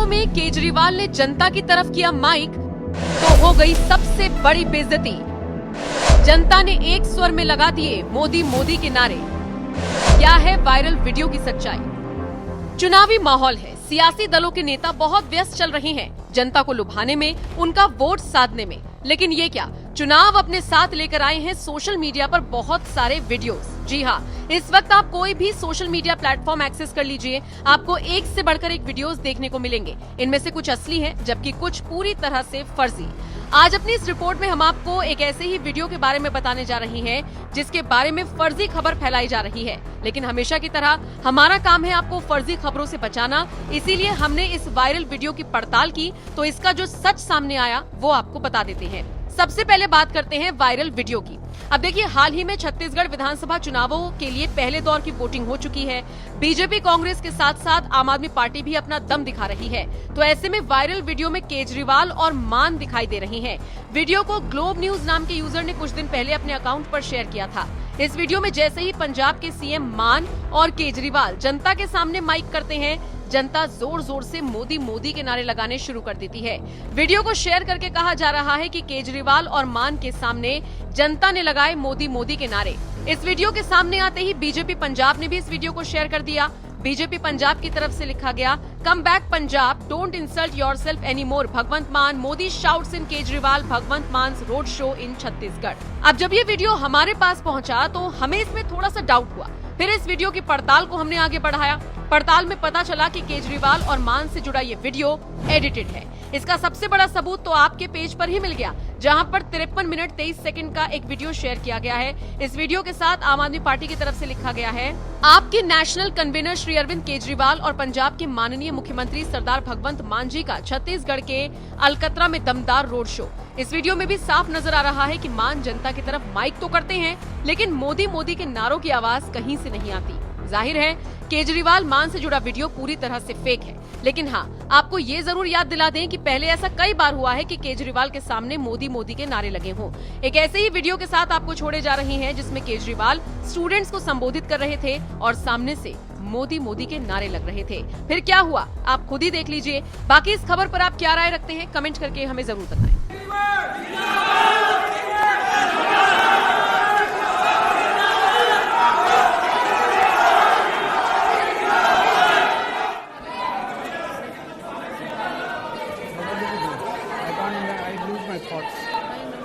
में केजरीवाल ने जनता की तरफ किया माइक तो हो गई सबसे बड़ी बेइज्जती। जनता ने एक स्वर में लगा दिए मोदी मोदी के नारे। क्या है वायरल वीडियो की सच्चाई? चुनावी माहौल है, सियासी दलों के नेता बहुत व्यस्त चल रहे हैं जनता को लुभाने में, उनका वोट साधने में। लेकिन ये क्या, चुनाव अपने साथ लेकर आए हैं सोशल मीडिया पर बहुत सारे वीडियोस। जी हाँ, इस वक्त आप कोई भी सोशल मीडिया प्लेटफॉर्म एक्सेस कर लीजिए, आपको एक से बढ़कर एक वीडियोस देखने को मिलेंगे। इनमें से कुछ असली हैं, जबकि कुछ पूरी तरह से फर्जी। आज अपनी इस रिपोर्ट में हम आपको एक ऐसे ही वीडियो के बारे में बताने जा रहे हैं जिसके बारे में फर्जी खबर फैलाई जा रही है। लेकिन हमेशा की तरह हमारा काम है आपको फर्जी खबरों से बचाना, इसीलिए हमने इस वायरल वीडियो की पड़ताल की तो इसका जो सच सामने आया वो आपको बता देते हैं। सबसे पहले बात करते हैं वायरल वीडियो की। अब देखिए, हाल ही में छत्तीसगढ़ विधानसभा चुनावों के लिए पहले दौर की वोटिंग हो चुकी है। बीजेपी कांग्रेस के साथ साथ आम आदमी पार्टी भी अपना दम दिखा रही है। तो ऐसे में वायरल वीडियो में केजरीवाल और मान दिखाई दे रही हैं। वीडियो को ग्लोब न्यूज नाम के यूजर ने कुछ दिन पहले अपने अकाउंट पर शेयर किया था। इस वीडियो में जैसे ही पंजाब के सीएम मान और केजरीवाल जनता के सामने माइक करते हैं, जनता जोर जोर से मोदी मोदी के नारे लगाने शुरू कर देती है। वीडियो को शेयर करके कहा जा रहा है कि केजरीवाल और मान के सामने जनता ने लगाए मोदी मोदी के नारे। इस वीडियो के सामने आते ही बीजेपी पंजाब ने भी इस वीडियो को शेयर कर दिया। बीजेपी पंजाब की तरफ से लिखा गया, come back Punjab, don't insult yourself anymore, Bhagwant Mann, Modi shouts in Kejriwal, Bhagwant Mann road show in Chhattisgarh. अब जब ये वीडियो हमारे पास पहुंचा तो हमें इसमें थोड़ा सा डाउट हुआ। फिर इस वीडियो की पड़ताल को हमने आगे बढ़ाया। पड़ताल में पता चला कि केजरीवाल और मान से जुड़ा ये वीडियो एडिटेड है। इसका सबसे बड़ा सबूत तो आपके पेज पर ही मिल गया, जहां पर 53 मिनट 23 सेकंड का एक वीडियो शेयर किया गया है। इस वीडियो के साथ आम आदमी पार्टी की तरफ से लिखा गया है, आपके नेशनल कन्वीनर श्री अरविंद केजरीवाल और पंजाब के माननीय मुख्यमंत्री सरदार भगवंत मान जी का छत्तीसगढ़ के अलकतरा में दमदार रोड शो। इस वीडियो में भी साफ नजर आ रहा है कि मान जनता की तरफ माइक तो करते हैं, लेकिन मोदी मोदी के नारों की आवाज कहीं से नहीं आती। जाहिर है केजरीवाल मान से जुड़ा वीडियो पूरी तरह से फेक है। लेकिन हाँ, आपको ये जरूर याद दिला दें कि पहले ऐसा कई बार हुआ है कि केजरीवाल के सामने मोदी मोदी के नारे लगे हों। एक ऐसे ही वीडियो के साथ आपको छोड़े जा रहे हैं जिसमें केजरीवाल स्टूडेंट्स को संबोधित कर रहे थे और सामने से मोदी मोदी के नारे लग रहे थे। फिर क्या हुआ आप खुद ही देख लीजिए। बाकी इस खबर पर आप क्या राय रखते हैं, कमेंट करके हमें जरूर बताएं।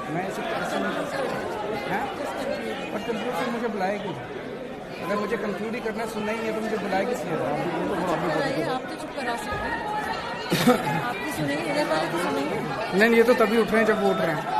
मैं ऐसे कैसे नहीं कर सकता है, पर कंफ्यूज से मुझे बुलाएगी। अगर मुझे कंक्लूड ही करना सुनना ही नहीं है तो मुझे बुलाएगी इसलिए। आप तो चुप करा सकते हैं। आप भी सुनेंगे, नहीं ये तो तभी उठ रहे हैं जब वो उठ रहे हैं।